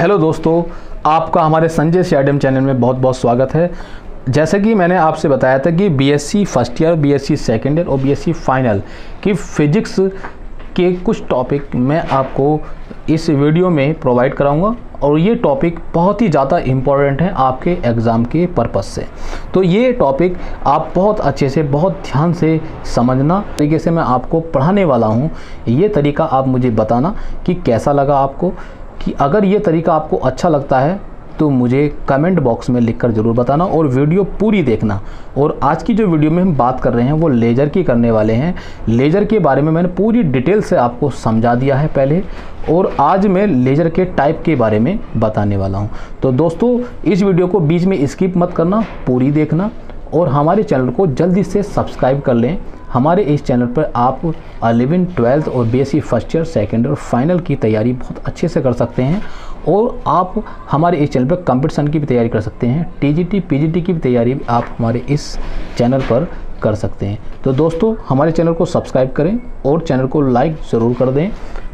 Hello दोस्तों, आपका हमारे संजय सीआरडीएम चैनल में बहुत बहुत स्वागत है। जैसे कि मैंने आपसे बताया था कि BSc first year, BSc second year और बीएससी फाइनल की फिजिक्स के कुछ टॉपिक मैं आपको इस वीडियो में प्रोवाइड कराऊंगा और ये टॉपिक बहुत ही ज़्यादा इम्पॉर्टेंट है आपके एग्ज़ाम के पर्पस से। तो ये टॉपिक आप बहुत अच्छे से, बहुत ध्यान से समझना तरीके से मैं आपको पढ़ाने वाला हूँ। ये तरीका आप मुझे बताना कि कैसा लगा आपको, कि अगर ये तरीका आपको अच्छा लगता है तो मुझे कमेंट बॉक्स में लिखकर ज़रूर बताना और वीडियो पूरी देखना। और आज की जो वीडियो में हम बात कर रहे हैं वो लेज़र की करने वाले हैं। लेज़र के बारे में मैंने पूरी डिटेल से आपको समझा दिया है पहले, और आज मैं लेज़र के टाइप के बारे में बताने वाला हूं। तो दोस्तों, इस वीडियो को बीच में स्किप मत करना, पूरी देखना और हमारे चैनल को जल्दी से सब्सक्राइब कर लें। हमारे इस चैनल पर आप 11th, 12th और बीएससी फर्स्ट ईयर, सेकेंड और फाइनल की तैयारी बहुत अच्छे से कर सकते हैं। और आप हमारे इस चैनल पर कंपटीशन की भी तैयारी कर सकते हैं। टीजीटी, पीजीटी की भी तैयारी आप हमारे इस चैनल पर कर सकते हैं। तो दोस्तों, हमारे चैनल को सब्सक्राइब करें और चैनल को लाइक ज़रूर कर दें।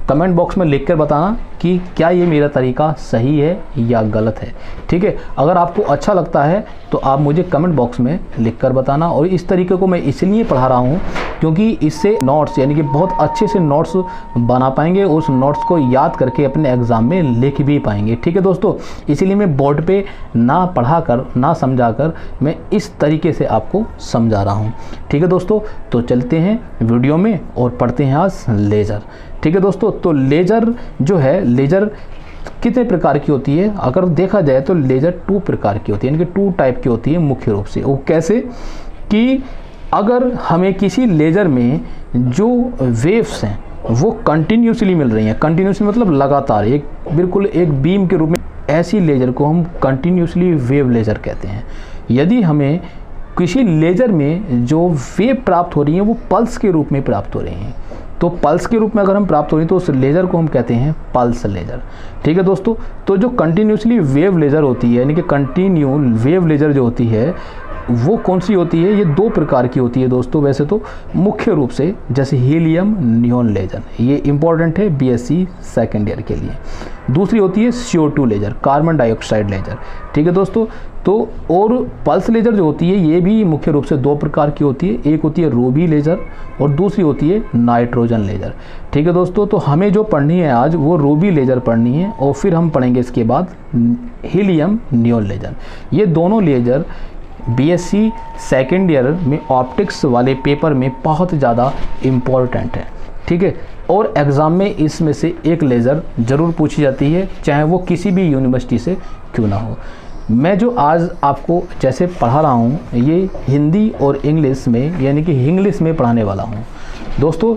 कमेंट बॉक्स में लिखकर बताना कि क्या ये मेरा तरीका सही है या गलत है। ठीक है, अगर आपको अच्छा लगता है तो आप मुझे कमेंट बॉक्स में लिखकर बताना। और इस तरीके को मैं इसलिए पढ़ा रहा हूँ क्योंकि इससे नोट्स, यानी कि बहुत अच्छे से नोट्स बना पाएंगे, उस नोट्स को याद करके अपने एग्ज़ाम में लिख भी पाएंगे। ठीक है दोस्तों, इसीलिए मैं बोर्ड पे ना पढ़ा कर, ना समझा कर, मैं इस तरीके से आपको समझा रहा हूँ। ठीक है दोस्तों, तो चलते हैं वीडियो में और पढ़ते हैं आज लेज़र। ठीक है दोस्तों, तो लेज़र जो है, लेज़र कितने प्रकार की होती है? अगर देखा जाए तो लेज़र 2 प्रकार की होती है, यानी कि 2 टाइप की होती है मुख्य रूप से। वो कैसे कि अगर हमें किसी लेज़र में जो वेव्स हैं वो कंटिन्यूसली मिल रही हैं, कंटिन्यूसली मतलब लगातार, एक बिल्कुल एक बीम के रूप में, ऐसी लेज़र को हम कंटिन्यूसली वेव लेज़र कहते हैं। यदि हमें किसी लेज़र में जो वेव प्राप्त हो रही है वो पल्स के रूप में प्राप्त हो रही हैं, तो पल्स के रूप में अगर हम प्राप्त हो रही है तो उस लेज़र को हम कहते हैं पल्स लेज़र। ठीक है दोस्तों, तो जो कंटिन्यूसली वेव लेज़र होती है, यानी कि कंटिन्यू वेव लेज़र जो होती है वो कौन सी होती है? ये 2 प्रकार की होती है दोस्तों वैसे तो, मुख्य रूप से। जैसे हीलियम नियॉन लेज़र, ये इंपॉर्टेंट है बीएससी सेकेंड ईयर के लिए। दूसरी होती है CO2 laser, carbon dioxide laser. ठीक है दोस्तों, तो और पल्स लेज़र जो होती है ये भी मुख्य रूप से 2 प्रकार की होती है। एक होती है रूबी लेज़र और दूसरी होती है नाइट्रोजन लेज़र। ठीक है दोस्तों, तो हमें जो पढ़नी है आज वो रूबी लेज़र पढ़नी है और फिर हम पढ़ेंगे इसके बाद हीलियम नियॉन लेज़र। ये दोनों लेज़र बीएससी सेकेंड ईयर में ऑप्टिक्स वाले पेपर में बहुत ज़्यादा इम्पोर्टेंट है। ठीक है, और एग्ज़ाम में इसमें से एक लेज़र ज़रूर पूछी जाती है, चाहे वो किसी भी यूनिवर्सिटी से क्यों ना हो। मैं जो आज आपको जैसे पढ़ा रहा हूँ ये हिंदी और इंग्लिश में, यानी कि इंग्लिश में पढ़ाने वाला हूँ दोस्तों।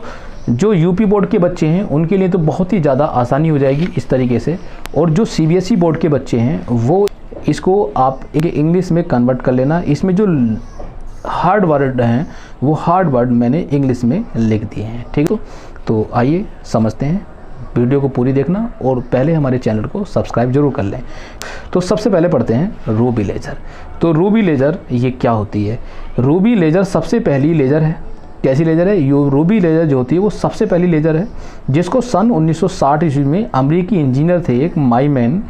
जो यूपी बोर्ड के बच्चे हैं उनके लिए तो बहुत ही ज़्यादा आसानी हो जाएगी इस तरीके से, और जो सीबीएसई बोर्ड के बच्चे हैं वो इसको आप एक इंग्लिश में कन्वर्ट कर लेना। इसमें जो हार्ड वर्ड हैं वो हार्ड वर्ड मैंने इंग्लिश में लिख दिए हैं। ठीक है, तो आइए समझते हैं। वीडियो को पूरी देखना और पहले हमारे चैनल को सब्सक्राइब जरूर कर लें। तो सबसे पहले पढ़ते हैं रूबी लेज़र। तो रूबी लेज़र ये क्या होती है? रूबी लेज़र सबसे पहली लेज़र है। कैसी लेज़र है? रूबी लेज़र जो होती है वो सबसे पहली लेज़र है जिसको सन 1960 ईस्वी में अमेरिकी इंजीनियर थे एक माइमैन,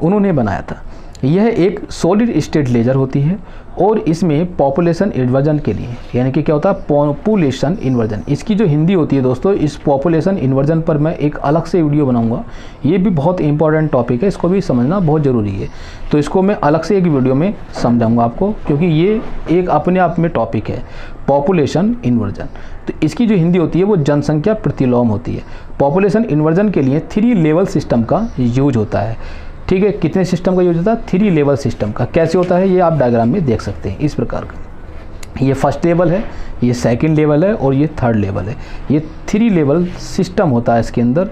उन्होंने बनाया था। यह एक सॉलिड स्टेट लेज़र होती है और इसमें पॉपुलेशन इन्वर्जन के लिए, यानी कि क्या होता है पॉपुलेशन इन्वर्जन, इसकी जो हिंदी होती है दोस्तों, इस पॉपुलेशन इन्वर्जन पर मैं एक अलग से वीडियो बनाऊंगा। ये भी बहुत इंपॉर्टेंट टॉपिक है, इसको भी समझना बहुत ज़रूरी है। तो इसको मैं अलग से एक वीडियो में समझाऊंगा आपको, क्योंकि ये एक अपने आप में टॉपिक है, पॉपुलेशन इन्वर्जन। तो इसकी जो हिंदी होती है वो जनसंख्या प्रतिलोम होती है। पॉपुलेशन इन्वर्जन के लिए 3 लेवल सिस्टम का यूज होता है। ठीक है, कितने सिस्टम का यूज होता है? 3 लेवल सिस्टम का। कैसे होता है ये आप डायग्राम में देख सकते हैं इस प्रकार का। ये फर्स्ट लेवल है, ये सेकंड लेवल है और ये थर्ड लेवल है। ये 3 लेवल सिस्टम होता है इसके अंदर।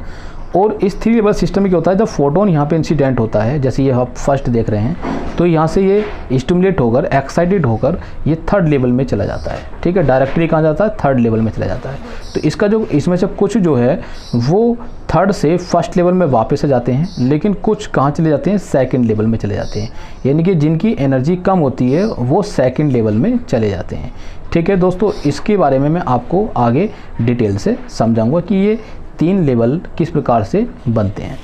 और इस 3 लेवल सिस्टम में क्या होता है, जब फोटोन यहाँ पे इंसिडेंट होता है, जैसे ये आप फर्स्ट देख रहे हैं, तो यहाँ से ये स्टिमुलेट होकर, एक्साइटेड होकर ये थर्ड लेवल में चला जाता है। ठीक है, डायरेक्टली कहाँ जाता है? थर्ड लेवल में चला जाता है। तो इसका जो इसमें से कुछ जो है वो थर्ड से फर्स्ट लेवल में वापस आ जाते हैं, लेकिन कुछ कहाँ चले जाते हैं? सेकंड लेवल में चले जाते हैं, यानी कि जिनकी एनर्जी कम होती है वो सेकंड लेवल में चले जाते हैं। ठीक है दोस्तों, इसके बारे में मैं आपको आगे डिटेल से समझाऊंगा कि ये 3 लेवल किस प्रकार से बनते हैं।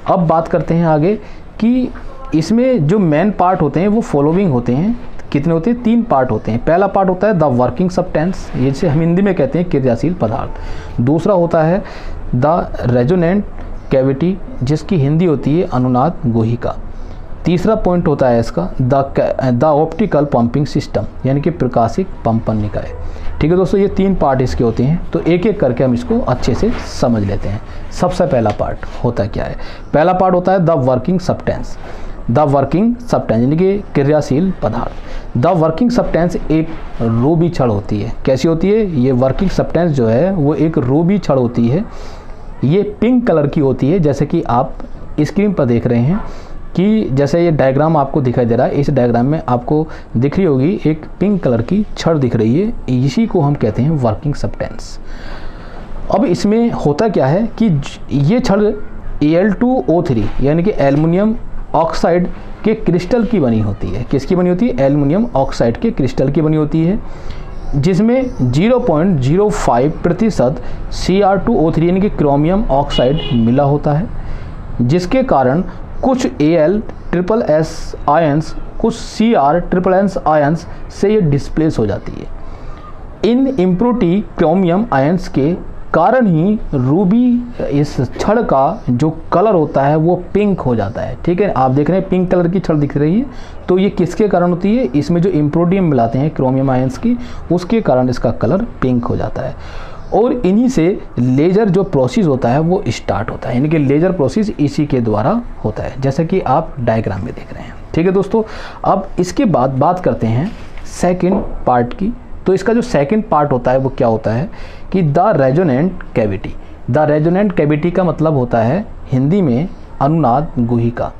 अब बात करते हैं आगे कि इसमें जो मेन पार्ट होते हैं वो फॉलोइंग होते हैं। कितने होते हैं? 3 पार्ट होते हैं। पहला पार्ट होता है द वर्किंग सब्सटेंस, ये जिसे हम हिंदी में कहते हैं क्रियाशील पदार्थ। दूसरा होता है द रेजोनेंट कैविटी, जिसकी हिंदी होती है अनुनाद गुहिका। तीसरा पॉइंट होता है इसका द ऑप्टिकल पंपिंग सिस्टम, यानी कि प्रकाशिक पंपन निकाय। ठीक है दोस्तों, ये 3 पार्ट इसके होते हैं। तो एक एक करके हम इसको अच्छे से समझ लेते हैं। सबसे पहला पार्ट होता क्या है? पहला पार्ट होता है the working substance. The working substance यानी कि क्रियाशील पदार्थ। द वर्किंग सब्सटेंस एक रूबी छड़ होती है। कैसी होती है? ये वर्किंग सब्सटेंस जो है वो एक रूबी छड़ होती है। ये पिंक कलर की होती है, जैसे कि आप स्क्रीन पर देख रहे हैं कि जैसे ये डायग्राम आपको दिखाई दे रहा है। इस डायग्राम में आपको दिख रही होगी एक पिंक कलर की छड़ दिख रही है, इसी को हम कहते हैं वर्किंग सब्सटेंस। अब इसमें होता क्या है कि ये छड़ Al2O3 यानी कि एल्युमिनियम ऑक्साइड के क्रिस्टल की बनी होती है। किसकी बनी होती है? एल्युमिनियम ऑक्साइड के क्रिस्टल की बनी होती है, जिसमें 0.05% Cr2O3 यानी कि क्रोमियम ऑक्साइड मिला होता है, जिसके कारण कुछ Al++ आयंस कुछ Cr++ आयंस से ये डिस्प्लेस हो जाती है। इन इम्प्योरिटी क्रोमियम आयंस के कारण ही रूबी इस छड़ का जो कलर होता है वो पिंक हो जाता है। ठीक है, आप देख रहे हैं पिंक कलर की छड़ दिख रही है, तो ये किसके कारण होती है? इसमें जो इम्प्योरिटी मिलाते हैं क्रोमियम आयंस की, उसके कारण इसका कलर पिंक हो जाता है। और इन्हीं से लेजर जो प्रोसेस होता है वो स्टार्ट होता है, यानी कि लेजर प्रोसेस इसी के द्वारा होता है, जैसा कि आप डायग्राम में देख रहे हैं। ठीक है दोस्तों, अब इसके बाद बात करते हैं सेकंड पार्ट की। तो इसका जो सेकंड पार्ट होता है वो क्या होता है कि the resonant cavity. The resonant cavity का मतलब होता है हिंदी में अनुनाद गुहिका।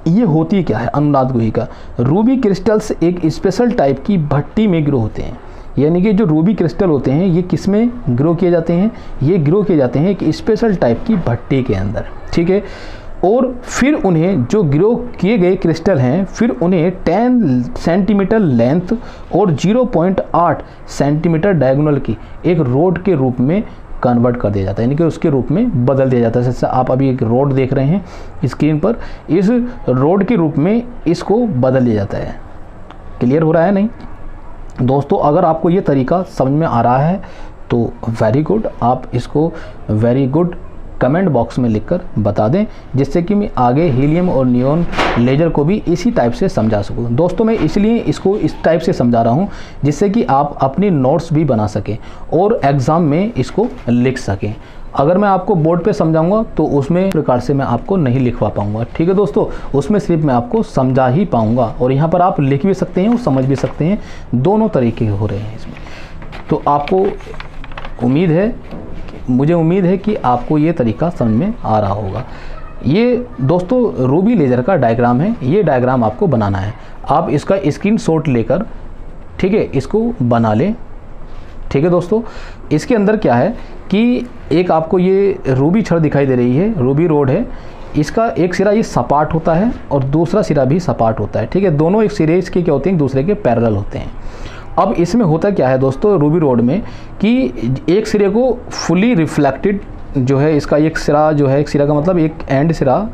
ये होती क्या है अनुनाद गुहिका? रूबी क्रिस्टल्स एक स्पेशल टाइप की भट्टी में ग्रो होते हैं। यानी कि जो रूबी क्रिस्टल होते हैं ये किस में ग्रो किए जाते हैं? ये ग्रो किए जाते हैं एक स्पेशल टाइप की भट्टी के अंदर। ठीक है, और फिर उन्हें जो ग्रो किए गए क्रिस्टल हैं फिर उन्हें 10 सेंटीमीटर लेंथ और 0.8 सेंटीमीटर डायगोनल की एक रोड के रूप में कन्वर्ट कर दिया जाता है, यानी कि उसके रूप में बदल दिया जाता है। जैसे आप अभी एक रोड देख रहे हैं स्क्रीन पर, इस रोड के रूप में इसको बदल दिया जाता है। क्लियर हो रहा है नहीं दोस्तों? अगर आपको ये तरीका समझ में आ रहा है तो वेरी गुड, आप इसको वेरी गुड कमेंट बॉक्स में लिखकर बता दें, जिससे कि मैं आगे हीलियम और नियॉन लेजर को भी इसी टाइप से समझा सकूं। दोस्तों मैं इसलिए इसको इस टाइप से समझा रहा हूं जिससे कि आप अपनी नोट्स भी बना सकें और एग्ज़ाम में इसको लिख सकें। अगर मैं आपको बोर्ड पे समझाऊंगा तो उसमें प्रकार से मैं आपको नहीं लिखवा पाऊंगा। ठीक है दोस्तों, उसमें सिर्फ मैं आपको समझा ही पाऊंगा, और यहाँ पर आप लिख भी सकते हैं और समझ भी सकते हैं, दोनों तरीके हो रहे हैं इसमें। तो आपको मुझे उम्मीद है कि आपको ये तरीका समझ में आ रहा होगा। ये दोस्तों रूबी लेजर का डायग्राम है, ये डायग्राम आपको बनाना है। आप इसका स्क्रीनशॉट लेकर ठीक है इसको बना लें। ठीक है दोस्तों, इसके अंदर क्या है कि एक आपको ये रूबी छड़ दिखाई दे रही है, रूबी रोड है। इसका एक सिरा ये सपाट होता है और दूसरा सिरा भी सपाट होता है। ठीक है, दोनों एक सिरे इसके क्या होते हैं? एक दूसरे के पैरेलल होते हैं। अब इसमें होता क्या है दोस्तों रूबी रोड में कि एक सिरे को फुली रिफ्लेक्टेड जो है, इसका एक सिरा जो है, एक सिरा का मतलब एक एंड सिरा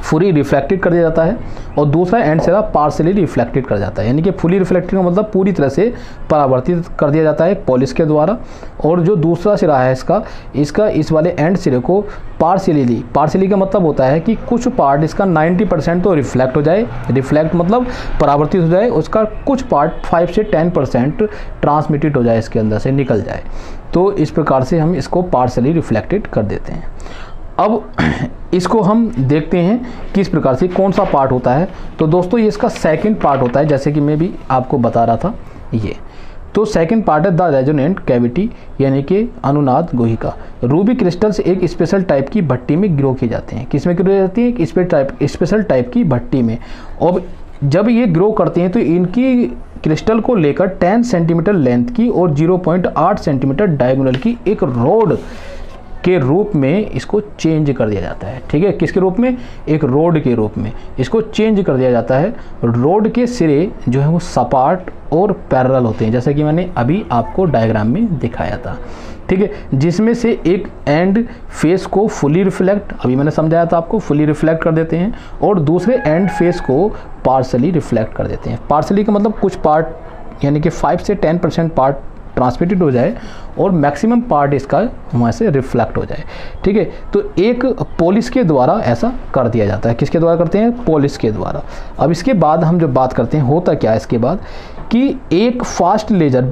फुली रिफ्लेक्टेड कर दिया जाता है और दूसरा एंड सिरा पार्शली रिफ्लेक्टेड कर जाता है। यानी कि फुली रिफ्लेक्टेड का मतलब पूरी तरह से परावर्तित कर दिया जाता है पॉलिश के द्वारा, और जो दूसरा सिरा है इसका इस वाले एंड सिरे को पार्शली का मतलब होता है कि कुछ पार्ट इसका 90% तो रिफ्लेक्ट हो जाए, रिफ्लेक्ट मतलब परावर्तित हो जाए, उसका कुछ पार्ट 5 से 10% ट्रांसमिटेड हो जाए, इसके अंदर से निकल जाए। तो इस प्रकार से हम इसको पार्शली रिफ्लेक्टेड कर देते हैं। अब इसको हम देखते हैं किस प्रकार से कौन सा पार्ट होता है। तो दोस्तों ये इसका सेकंड पार्ट होता है, जैसे कि मैं भी आपको बता रहा था ये। तो सेकंड पार्ट है द रेजोनेंट कैविटी, यानी कि अनुनाद गुहिका। रूबी क्रिस्टल्स एक स्पेशल टाइप की भट्टी में ग्रो किए जाते हैं। किस में ग्रो जाती है? एक स्पेशल टाइप की भट्टी में। और जब ये ग्रो करते हैं तो इनकी क्रिस्टल को लेकर 10 सेंटीमीटर लेंथ की और 0.8 सेंटीमीटर डायगोनल की एक रोड के रूप में इसको चेंज कर दिया जाता है। ठीक है, किसके रूप में? एक रोड के रूप में इसको चेंज कर दिया जाता है। रोड के सिरे जो है वो सपाट और पैरेलल होते हैं, जैसे कि मैंने अभी आपको डायग्राम में दिखाया था। ठीक है, जिसमें से एक एंड फेस को फुली रिफ्लेक्ट, अभी मैंने समझाया था आपको, फुली रिफ्लेक्ट कर देते हैं, और दूसरे एंड फेस को पार्शली रिफ्लेक्ट कर देते हैं। पार्शली का मतलब कुछ पार्ट यानी कि 5 से 10% पार्ट ट्रांसमिटेड हो जाए और मैक्सिमम पार्ट इसका वहाँ से रिफ्लेक्ट हो जाए। ठीक है, तो एक पॉलिश के द्वारा ऐसा कर दिया जाता है। किसके द्वारा करते हैं? पॉलिश के द्वारा। अब इसके बाद हम जब बात करते हैं होता क्या है इसके बाद कि एक फास्ट लेजर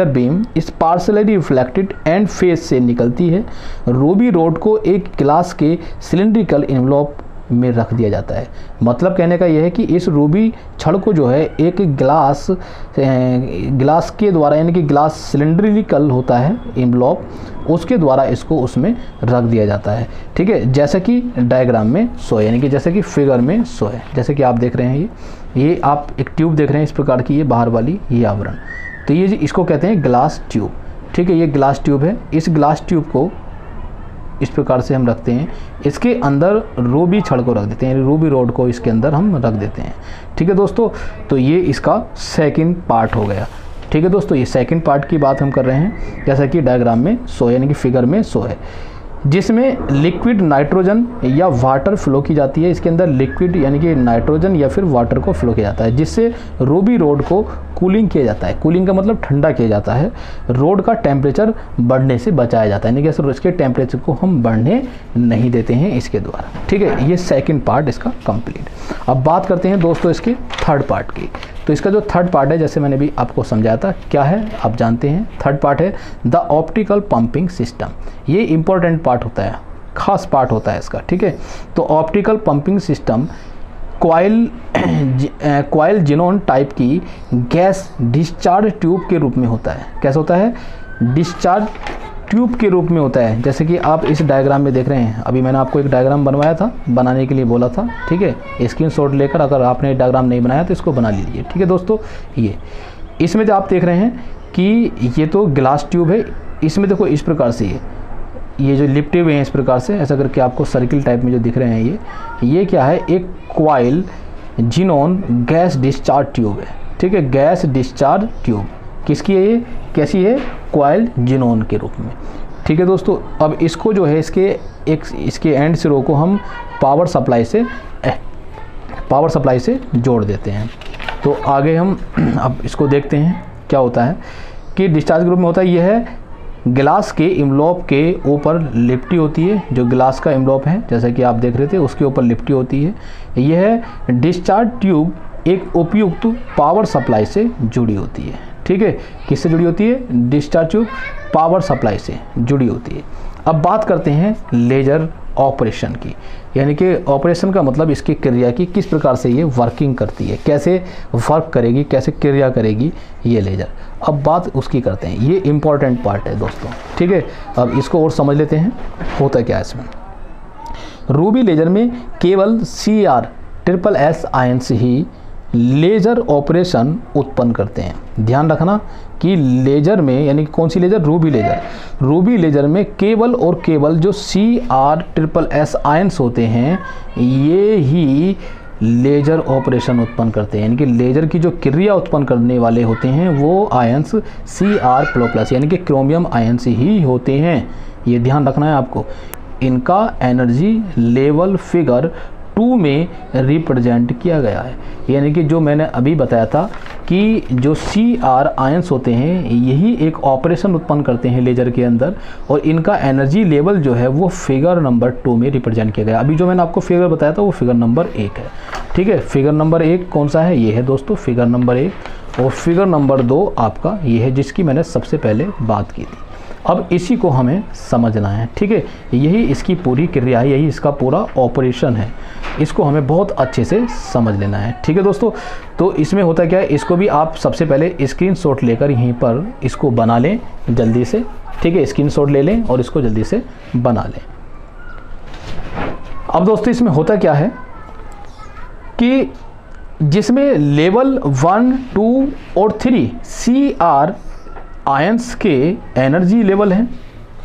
बीम इस पार्शली रिफ्लेक्टेड एंड फेस से निकलती है। रूबी रोड को एक ग्लास के सिलेंड्रिकल एनवलप में रख दिया जाता है। मतलब कहने का यह है कि इस रूबी छड़ को जो है एक ग्लास के द्वारा यानी कि ग्लास सिलेंड्रिकल होता है एनवलप, उसके द्वारा इसको उसमें रख दिया जाता है। ठीक है, जैसे कि डायग्राम में शो है, यानी कि जैसे कि फिगर में शो है, जैसे कि आप देख रहे हैं ये आप एक ट्यूब देख रहे हैं इस प्रकार की, ये बाहर वाली ये आवरण, तो ये इसको कहते हैं ग्लास ट्यूब। ठीक है, ये ग्लास ट्यूब है। इस ग्लास ट्यूब को इस प्रकार से हम रखते हैं, इसके अंदर रूबी छड़ को रख देते हैं, रूबी रोड को इसके अंदर हम रख देते हैं। ठीक है दोस्तों, तो ये इसका सेकंड पार्ट हो गया। ठीक है दोस्तों, ये सेकंड पार्ट की बात हम कर रहे हैं, जैसा कि डायग्राम में शो यानी कि फिगर में शो है, जिसमें लिक्विड नाइट्रोजन या वाटर फ्लो की जाती है। इसके अंदर लिक्विड यानी कि नाइट्रोजन या फिर वाटर को फ्लो किया जाता है, जिससे रूबी रोड को कूलिंग किया जाता है। कूलिंग का मतलब ठंडा किया जाता है, रोड का टेम्परेचर बढ़ने से बचाया जाता है, यानी कि इसके टेम्परेचर को हम बढ़ने नहीं देते हैं इसके द्वारा। ठीक है, ये सेकंड पार्ट इसका कंप्लीट। अब बात करते हैं दोस्तों इसके थर्ड पार्ट की। तो इसका जो थर्ड पार्ट है, जैसे मैंने भी आपको समझाया था, क्या है आप जानते हैं। थर्ड पार्ट है द ऑप्टिकल पंपिंग सिस्टम। ये इंपॉर्टेंट पार्ट होता है, खास पार्ट होता है इसका। ठीक है, तो optical pumping system coil xenon type की गैस डिस्चार्ज ट्यूब के रूप में होता है। कैसा होता है? डिस्चार्ज ट्यूब के रूप में होता है, जैसे कि आप इस डायग्राम में देख रहे हैं। अभी मैंने आपको एक डायग्राम बनवाया था, बनाने के लिए बोला था। ठीक है, स्क्रीनशॉट लेकर अगर आपने डायग्राम नहीं बनाया तो इसको बना लीजिए। ठीक है दोस्तों, ये इसमें जो आप देख रहे हैं कि ये तो ग्लास ट्यूब है, इसमें देखो इस प्रकार से ये जो लिपटे हुए हैं इस प्रकार से, ऐसा करके आपको सर्किल टाइप में जो दिख रहे हैं ये क्या है? एक coil xenon gas discharge tube है। ठीक है, गैस डिस्चार्ज ट्यूब किसकी है? ये कैसी है? क्वाइल जिनोन के रूप में। ठीक है दोस्तों, अब इसको जो है इसके एंड सिरों को हम पावर सप्लाई से जोड़ देते हैं। तो आगे हम अब इसको देखते हैं क्या होता है कि डिस्चार्ज ग्रुप में होता है। यह है गिलास के एनवलप के ऊपर लिपटी होती है, जो गिलास का एनवलप है जैसा कि आप देख रहे थे उसके ऊपर लिपटी होती है। यह डिस्चार्ज ट्यूब एक उपयुक्त पावर सप्लाई से जुड़ी होती है। ठीक है, किससे जुड़ी होती है? डिस्चार्ज ट्यूब पावर सप्लाई से जुड़ी होती है। अब बात करते हैं लेजर ऑपरेशन की, यानी कि ऑपरेशन का मतलब इसकी क्रिया की, किस प्रकार से ये वर्किंग करती है, कैसे वर्क करेगी, कैसे क्रिया करेगी ये लेजर। अब बात उसकी करते हैं, ये इम्पॉर्टेंट पार्ट है दोस्तों। ठीक है, अब इसको और समझ लेते हैं होता क्या है इसमें। रूबी लेजर में केवल CR/SSS आयंस ही लेजर ऑपरेशन उत्पन्न करते हैं। ध्यान रखना कि लेजर में, यानी कौन सी लेजर? रूबी लेजर में केवल और केवल जो CR/SSS आयंस होते हैं ये ही लेजर ऑपरेशन उत्पन्न करते हैं, यानी कि लेजर की जो क्रिया उत्पन्न करने वाले होते हैं वो आयंस Cr++ यानी कि क्रोमियम आयंस ही होते हैं। ये ध्यान रखना है आपको। इनका एनर्जी लेवल फिगर 2 में रिप्रेजेंट किया गया है, यानी कि जो मैंने अभी बताया था कि जो Cr आयंस होते हैं यही एक ऑपरेशन उत्पन्न करते हैं लेजर के अंदर, और इनका एनर्जी लेवल जो है वो फिगर नंबर 2 में रिप्रेजेंट किया गया। अभी जो मैंने आपको फिगर बताया था वो फिगर नंबर 1 है। ठीक है, फिगर नंबर 1 कौन सा है? ये है दोस्तों फिगर नंबर 1, और फिगर नंबर 2 आपका ये है जिसकी मैंने सबसे पहले बात की थी। अब इसी को हमें समझना है। ठीक है, यही इसकी पूरी क्रिया है, यही इसका पूरा ऑपरेशन है, इसको हमें बहुत अच्छे से समझ लेना है। ठीक है दोस्तों, तो इसमें होता क्या है, इसको भी आप सबसे पहले स्क्रीनशॉट लेकर यहीं पर इसको बना लें जल्दी से। ठीक है, स्क्रीनशॉट ले लें और इसको जल्दी से बना लें। अब दोस्तों इसमें होता क्या है कि जिसमें लेवल 1, 2 और 3 Cr आयंस के एनर्जी लेवल हैं।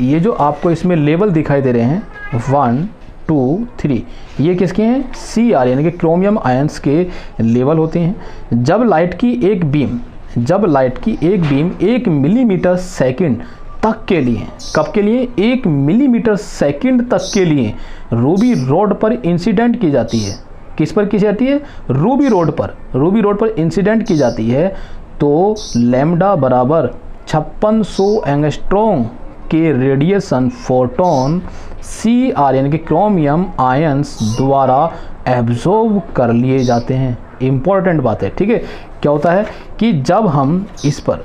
ये जो आपको इसमें लेवल दिखाई दे रहे हैं 1, 2, 3, ये किसके हैं? Cr यानी कि क्रोमियम आयंस के लेवल होते हैं। जब लाइट की एक बीम 1 मिलीमीटर सेकंड तक के लिए, कब के लिए, 1 मिलीमीटर सेकंड तक के लिए रूबी रोड पर इंसिडेंट की जाती है। किस पर की जाती है? रूबी रोड पर इंसिडेंट की जाती है, तो लैम्डा बराबर 5600 एंगस्ट्रॉम के रेडिएशन फोटोन Cr यानी कि क्रोमियम आयंस द्वारा एब्जॉर्ब कर लिए जाते हैं। इंपॉर्टेंट बात है, ठीक है। क्या होता है कि जब हम इस पर,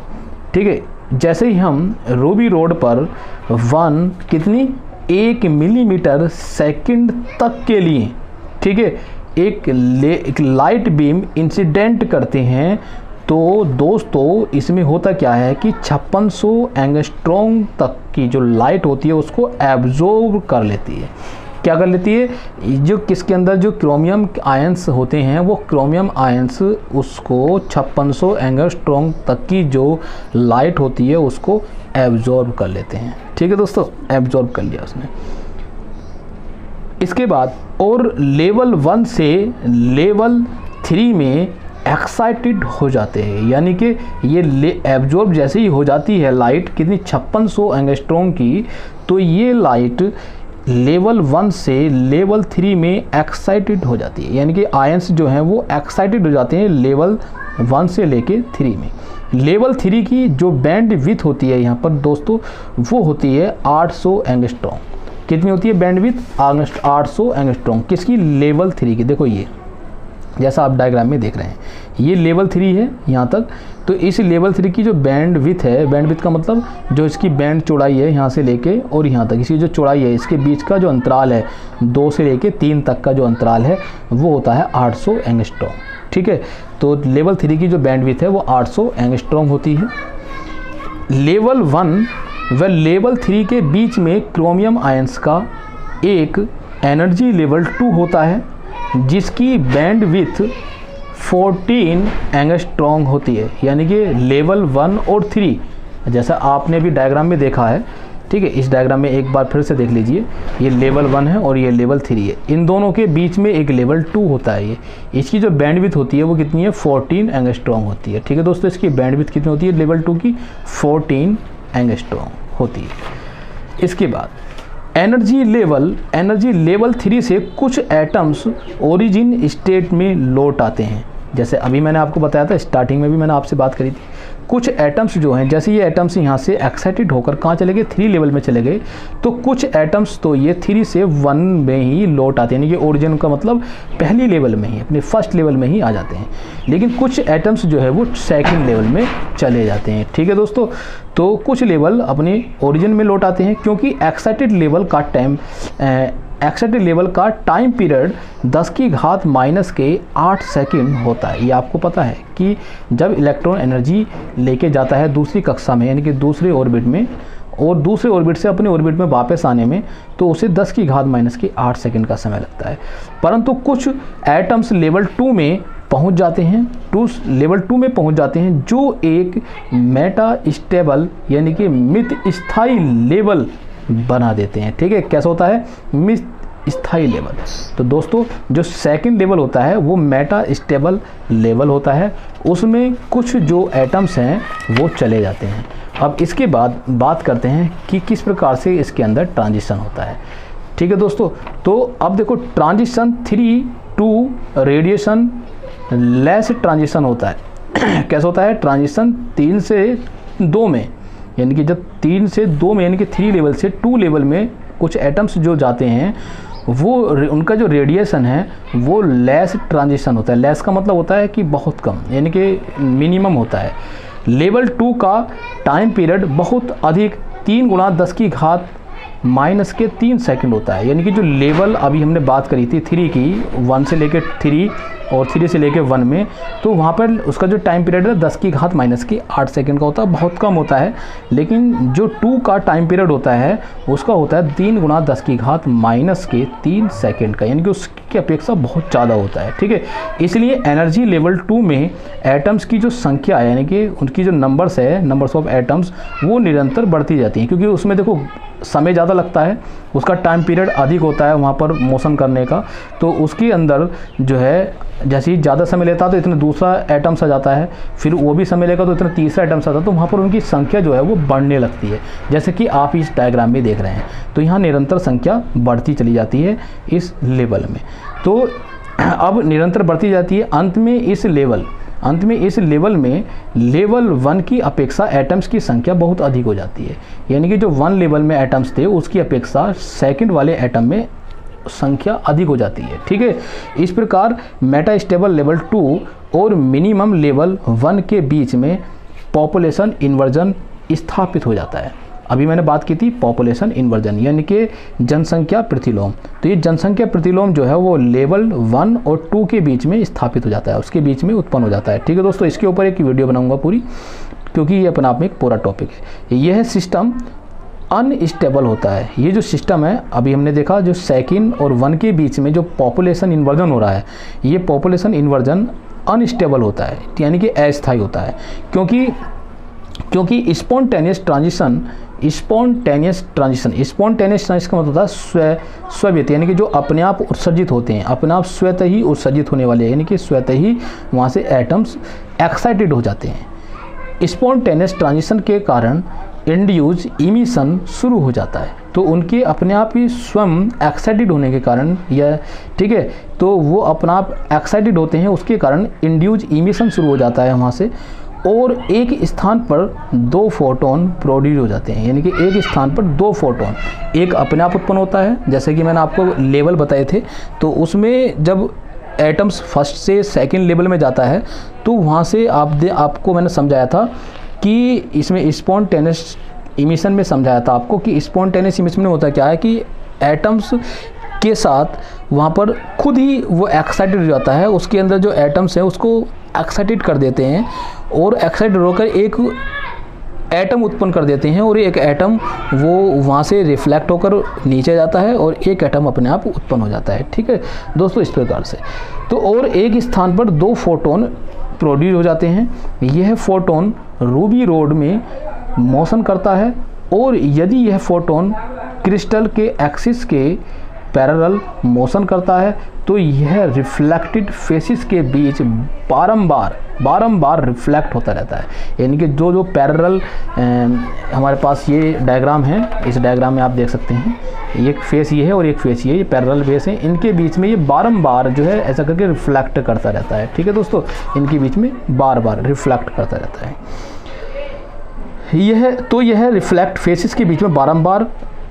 ठीक है, जैसे ही हम रूबी रोड पर 1 मिलीमीटर सेकंड तक के लिए, ठीक है, एक लाइट बीम इंसिडेंट करते हैं, तो दोस्तों इसमें होता क्या है कि 5600 एंगस्ट्रॉम तक की जो लाइट होती है उसको एब्जॉर्ब कर लेती है। क्या कर लेती है? जो किसके अंदर जो क्रोमियम आयंस होते हैं, वो क्रोमियम आयंस उसको 5600 एंगस्ट्रॉम तक की जो लाइट होती है उसको एब्जॉर्ब कर लेते हैं। ठीक है दोस्तों, एब्जॉर्ब कर लिया उसने। इसके बाद और लेवल 1 से लेवल 3 में एक्साइटेड हो जाते हैं, यानी कि ये एब्जॉर्ब जैसे ही हो जाती है लाइट कितनी 5600 एंगस्ट्रॉम की, तो ये लाइट लेवल 1 से लेवल 3 में एक्साइटेड हो जाती है, यानी कि आयंस जो हैं वो एक्साइटेड हो जाते हैं लेवल 1 से लेके 3 में। लेवल 3 की जो बैंड विड्थ होती है यहाँ पर दोस्तों, वो होती है 800 एंगस्ट्रॉम। कितनी होती है बैंड विड्थ? 800 एंगस्ट्रॉम। किसकी? लेवल 3 की। देखो ये जैसा आप डायग्राम में देख रहे हैं, ये लेवल 3 है यहाँ तक। तो इस लेवल 3 की जो बैंड विड्थ है, बैंड विड्थ का मतलब जो इसकी बैंड चौड़ाई है यहाँ से लेके और यहाँ तक, इसकी जो चौड़ाई है, इसके बीच का जो अंतराल है 2 से लेके 3 तक का जो अंतराल है वो होता है 800 एंगस्ट्रॉम। ठीक है, तो लेवल 3 की जो बैंड विड्थ है वो 800 एंगस्ट्रॉम होती है। लेवल 1 व लेवल 3 के बीच में क्रोमियम आयंस का एक एनर्जी लेवल 2 होता है, जिसकी बैंड विड्थ 14 एंगस्ट्रॉम होती है। यानी कि लेवल 1 और 3 जैसा आपने भी डायग्राम में देखा है, ठीक है, इस डायग्राम में एक बार फिर से देख लीजिए। ये लेवल 1 है और ये लेवल 3 है, इन दोनों के बीच में एक लेवल 2 होता है। ये इसकी जो बैंड विड्थ होती है वो कितनी है? 14 एंगस्ट्रॉम होती है। ठीक है दोस्तों, इसकी बैंड विड्थ कितनी होती है लेवल 2 की? 14 एंगस्ट्रॉम होती है। इसके बाद एनर्जी लेवल 3 से कुछ एटम्स ओरिजिन स्टेट में लौट आते हैं। जैसे अभी मैंने आपको बताया था, स्टार्टिंग में भी मैंने आपसे बात करी थी, कुछ एटम्स जो हैं, जैसे ये एटम्स यहाँ से एक्साइटेड होकर कहाँ चले गए? 3 लेवल में चले गए, तो कुछ एटम्स तो ये 3 से 1 में ही लौट आते हैं, यानी कि ओरिजिन का मतलब पहली लेवल में ही, अपने फर्स्ट लेवल में ही आ जाते हैं। लेकिन कुछ एटम्स जो है वो सेकंड लेवल में चले जाते हैं। ठीक है दोस्तों, तो कुछ लेवल अपने ओरिजिन में लौट आते हैं, क्योंकि एक्साइटेड लेवल का टाइम पीरियड 10 की घात -8 सेकंड होता है। ये आपको पता है कि जब इलेक्ट्रॉन एनर्जी लेके जाता है दूसरी कक्षा में, यानी कि दूसरे ऑर्बिट में, और दूसरे ऑर्बिट से अपने ऑर्बिट में वापस आने में, तो उसे 10 की घात -8 सेकंड का समय लगता है। परंतु कुछ एटम्स लेवल 2 में पहुंच जाते हैं, लेवल 2 में पहुंच जाते हैं, जो एक मेटा स्टेबल यानी कि मित स्थायी लेवल बना देते हैं। ठीक है, कैसा होता है? मित स्थायी लेवल। तो दोस्तों जो सेकंड लेवल होता है वो मेटा स्टेबल लेवल होता है, उसमें कुछ जो एटम्स हैं वो चले जाते हैं। अब इसके बाद बात करते हैं कि किस प्रकार से इसके अंदर ट्रांजिशन होता है। ठीक है दोस्तों, तो अब देखो transition 3 to radiationless transition होता है। कैसा होता है? ट्रांजिशन 3 से 2 में, यानी कि जब 3 से 2 में, यानी कि 3 लेवल से 2 लेवल में कुछ एटम्स जो जाते हैं, वो उनका जो रेडिएशन है वो लेस ट्रांजिशन होता है। लेस का मतलब होता है कि बहुत कम, यानी कि मिनिमम होता है। लेवल 2 का टाइम पीरियड बहुत अधिक 3 × 10 की घात -3 सेकंड होता है। यानी कि जो लेवल अभी हमने बात करी थी 3 की, 1 से लेकर 3 और 3 से लेकर 1 में, तो वहाँ पर उसका जो टाइम पीरियड है 10 की घात -8 सेकंड का होता है, बहुत कम होता है। लेकिन जो 2 का टाइम पीरियड होता है उसका होता है 3 × 10 की घात -3 सेकंड का, यानी कि उसकी अपेक्षा बहुत ज़्यादा होता है। ठीक है, इसलिए एनर्जी लेवल 2 में एटम्स की जो संख्या है, यानी कि उनकी जो नंबर्स ऑफ एटम्स वो निरंतर बढ़ती जाती हैं, क्योंकि उसमें देखो समय ज़्यादा लगता है, उसका टाइम पीरियड अधिक होता है वहाँ पर मोशन करने का, तो उसके अंदर जो है जैसे ही ज़्यादा समय लेता है तो इतना दूसरा एटम्स आ जाता है, फिर वो भी समय लेगा तो इतना तीसरा एटम्स आता है, तो वहाँ पर उनकी संख्या जो है वो बढ़ने लगती है, जैसे कि आप इस डायग्राम में देख रहे हैं। तो यहाँ निरंतर संख्या बढ़ती चली जाती है इस लेवल में। तो अब निरंतर बढ़ती जाती है, अंत में इस लेवल में लेवल 1 की अपेक्षा एटम्स की संख्या बहुत अधिक हो जाती है, यानी कि जो 1 लेवल में एटम्स थे उसकी अपेक्षा सेकंड वाले एटम में संख्या अधिक हो जाती है। ठीक है, इस प्रकार मेटास्टेबल लेवल 2 और मिनिमम लेवल 1 के बीच में पॉपुलेशन इन्वर्जन स्थापित हो जाता है। अभी मैंने बात की थी पॉपुलेशन इन्वर्जन, यानी कि जनसंख्या प्रतिलोम। तो ये जनसंख्या प्रतिलोम जो है वो लेवल 1 और 2 के बीच में स्थापित हो जाता है, उसके बीच में उत्पन्न हो जाता है। ठीक है दोस्तों, इसके ऊपर एक वीडियो बनाऊंगा पूरी, क्योंकि ये अपने आप में एक पूरा टॉपिक है। यह सिस्टम अनस्टेबल होता है। ये जो सिस्टम है अभी हमने देखा, जो सेकंड और 1 के बीच में जो पॉपुलेशन इन्वर्जन हो रहा है, ये पॉपुलेशन इन्वर्जन अनस्टेबल होता है, यानी कि अस्थायी होता है, क्योंकि स्पॉन्टेनियस ट्रांजिशन का मतलब होता है स्वयं, यानी कि जो अपने आप उत्सर्जित होते हैं, अपने आप स्वतः ही उत्सर्जित होने वाले, यानी कि स्वतः ही वहाँ से एटम्स एक्साइटेड हो जाते हैं। स्पॉन्टेनियस ट्रांजिशन के कारण इंड्यूस इमिशन शुरू हो जाता है, तो उनके अपने आप ही स्वयं एक्साइटेड होने के कारण यह, ठीक है, तो वो अपना आप एक्साइटेड होते हैं, उसके कारण इंड्यूस इमिशन शुरू हो जाता है वहाँ से, और एक स्थान पर 2 फोटोन प्रोड्यूस हो जाते हैं, यानी कि एक स्थान पर 2 फोटोन, एक अपने आप उत्पन्न होता है, जैसे कि मैंने आपको लेवल बताए थे, तो उसमें जब एटम्स फर्स्ट से सेकंड लेवल में जाता है तो वहाँ से आपको मैंने समझाया था कि इसमें स्पॉन्टेनियस इमिशन में समझाया था आपको कि स्पॉन्टेनियस इमिशन में होता क्या है कि एटम्स के साथ वहाँ पर खुद ही वो एक्साइटेड हो जाता है, उसके अंदर जो एटम्स हैं उसको एक्साइटेड कर देते हैं, और एक्साइटेड होकर एक एटम उत्पन्न कर देते हैं, और एक एटम वो वहाँ से रिफ्लेक्ट होकर नीचे जाता है, और एक एटम अपने आप उत्पन्न हो जाता है। ठीक है दोस्तों, इस प्रकार से तो और एक स्थान पर 2 फोटोन प्रोड्यूस हो जाते हैं। यह फोटोन रूबी रोड में मोशन करता है, और यदि यह फोटोन क्रिस्टल के एक्सिस के पैरेलल मोशन करता है तो यह रिफ्लेक्टेड फेसिस के बीच बारंबार रिफ्लेक्ट होता रहता है, यानी कि जो पैरेलल हमारे पास ये डायग्राम है, इस डायग्राम में आप देख सकते हैं, एक फेस ये है और एक फेस ये पैरेलल फेस है, इनके बीच में ये बारंबार जो है ऐसा करके रिफ्लेक्ट करता रहता है। ठीक है दोस्तों, इनके बीच में बार रिफ्लेक्ट करता रहता है। यह रिफ्लेक्ट फेसिस के बीच में बारंबार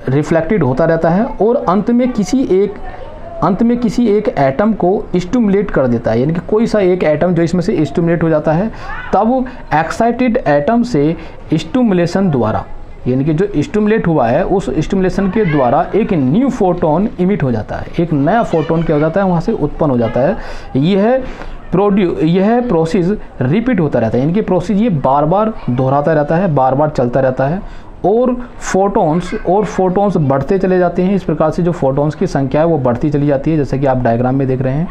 रिफ्लेक्टेड होता रहता है, और अंत में किसी एक एटम को स्टिमुलेट कर देता है, यानी कि कोई सा एक एटम जो इसमें से स्टिमुलेट हो जाता है, तब एक्साइटेड एटम से स्टिमुलेशन द्वारा, यानी कि जो स्टिमुलेट हुआ है उस स्टिमुलेशन के द्वारा एक न्यू फोटोन इमिट हो जाता है, एक नया फोटोन क्या हो जाता है वहाँ से उत्पन्न हो जाता है। यह प्रोसेस रिपीट होता रहता है, यानी कि प्रोसेस ये बार बार दोहराता रहता है, बार बार चलता रहता है, और फोटोन्स बढ़ते चले जाते हैं। इस प्रकार से जो फोटोन्स की संख्या है वो बढ़ती चली जाती है, जैसे कि आप डायग्राम में देख रहे हैं।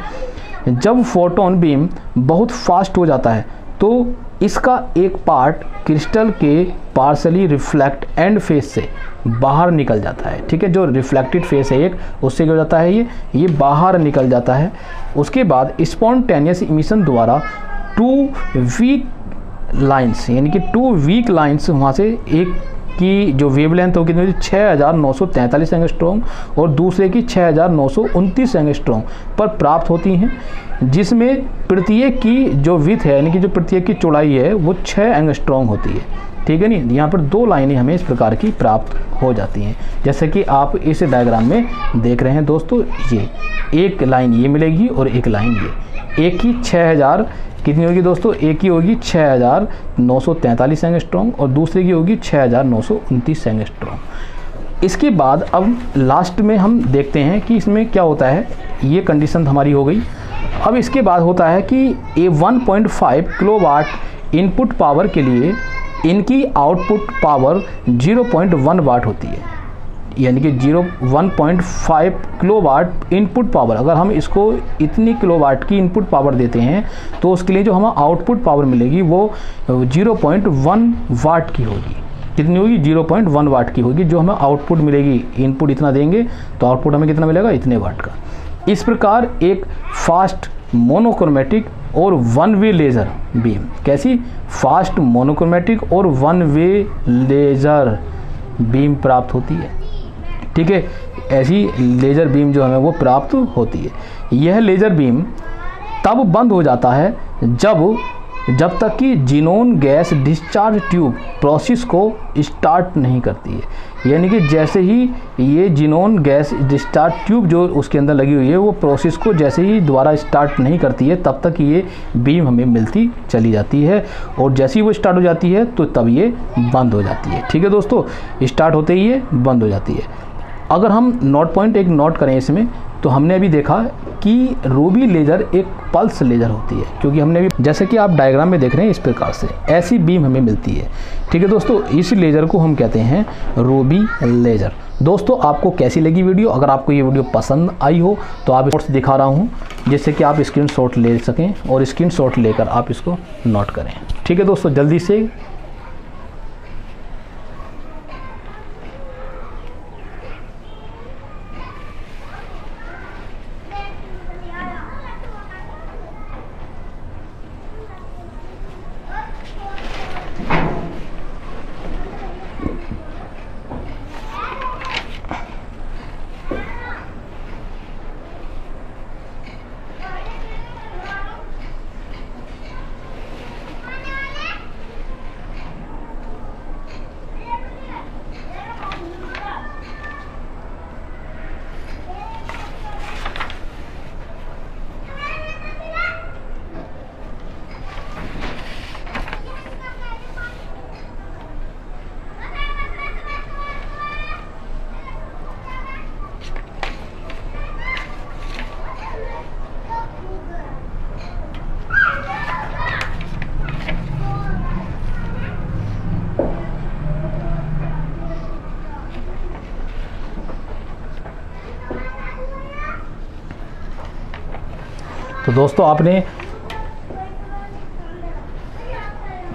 जब फोटोन बीम बहुत फास्ट हो जाता है तो इसका एक पार्ट क्रिस्टल के पार्शली रिफ्लेक्ट एंड फेस से बाहर निकल जाता है। ठीक है, जो रिफ्लेक्टेड फेस है एक, उससे क्या हो जाता है, ये बाहर निकल जाता है। उसके बाद स्पॉन्टेनियस इमिशन द्वारा 2 वीक लाइंस, यानी कि 2 वीक लाइंस वहाँ से, एक की जो वेवलेंथ होगी 6943 एंगस्ट्रॉम और दूसरे की 6929 एंगस्ट्रॉम पर प्राप्त होती हैं, जिसमें प्रत्येक की जो विड्थ है, यानी कि जो प्रत्येक की चौड़ाई है वो 6 एंगस्ट्रॉम होती है। ठीक है नहीं, यहाँ पर 2 लाइनें हमें इस प्रकार की प्राप्त हो जाती हैं, जैसे कि आप इस डायग्राम में देख रहे हैं दोस्तों। ये एक लाइन ये मिलेगी और एक लाइन ये, एक की 6000 कितनी होगी दोस्तों, एक की होगी 6943 एंगस्ट्रॉम और दूसरे की होगी 6929 एंगस्ट्रॉम। इसके बाद अब लास्ट में हम देखते हैं कि इसमें क्या होता है। ये कंडीशन हमारी हो गई। अब इसके बाद होता है कि 1.5 किलोवाट इनपुट पावर के लिए इनकी आउटपुट पावर 0.1 वाट होती है, यानी कि 1.5 किलोवाट इनपुट पावर। अगर हम इसको इतनी किलोवाट की इनपुट पावर देते हैं तो उसके लिए जो हमें आउटपुट पावर मिलेगी वो 0.1 वाट की होगी। कितनी होगी, 0.1 वाट की होगी, जो हमें आउटपुट मिलेगी। इनपुट इतना देंगे तो आउटपुट हमें कितना मिलेगा, इतने वाट का। इस प्रकार एक फास्ट मोनोक्रोमेटिक और वन वे लेज़र बीम, कैसी, फास्ट मोनोक्रोमेटिक और वन वे लेज़र बीम प्राप्त होती है। ठीक है, ऐसी लेज़र बीम जो हमें वो प्राप्त होती है। यह लेज़र बीम तब बंद हो जाता है जब तक कि xenon gas discharge tube process को स्टार्ट नहीं करती है। यानी कि जैसे ही ये जीनोन गैस डिस्चार्ज ट्यूब जो उसके अंदर लगी हुई है वो प्रोसेस को जैसे ही दोबारा स्टार्ट नहीं करती है, तब तक ये बीम हमें मिलती चली जाती है, और जैसे ही वो स्टार्ट हो जाती है तो तब ये बंद हो जाती है। ठीक है दोस्तों, स्टार्ट होते ही ये बंद हो जाती है। अगर हम नोट पॉइंट एक नोट करें इसमें, तो हमने अभी देखा कि रूबी लेज़र एक पल्स लेज़र होती है, क्योंकि हमने भी, जैसे कि आप डायग्राम में देख रहे हैं, इस प्रकार से ऐसी बीम हमें मिलती है। ठीक है दोस्तों, इस लेज़र को हम कहते हैं रूबी लेज़र। दोस्तों, आपको कैसी लगी वीडियो? अगर आपको ये वीडियो पसंद आई हो तो आप नोट्स दिखा रहा हूँ, जिससे कि आप स्क्रीनशॉट ले सकें, और स्क्रीनशॉट लेकर आप इसको नोट करें। ठीक है दोस्तों, जल्दी से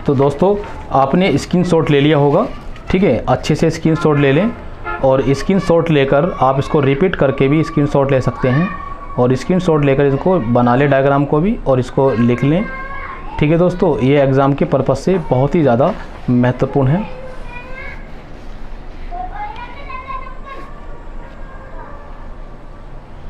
तो दोस्तों आपने स्क्रीनशॉट ले लिया होगा। ठीक है, अच्छे से स्क्रीनशॉट ले लें, और स्क्रीनशॉट लेकर आप इसको रिपीट करके भी स्क्रीनशॉट ले सकते हैं, और स्क्रीनशॉट लेकर इसको बना लें डायग्राम को भी, और इसको लिख लें। ठीक है दोस्तों, ये एग्ज़ाम के पर्पज़ से बहुत ही ज़्यादा महत्वपूर्ण है।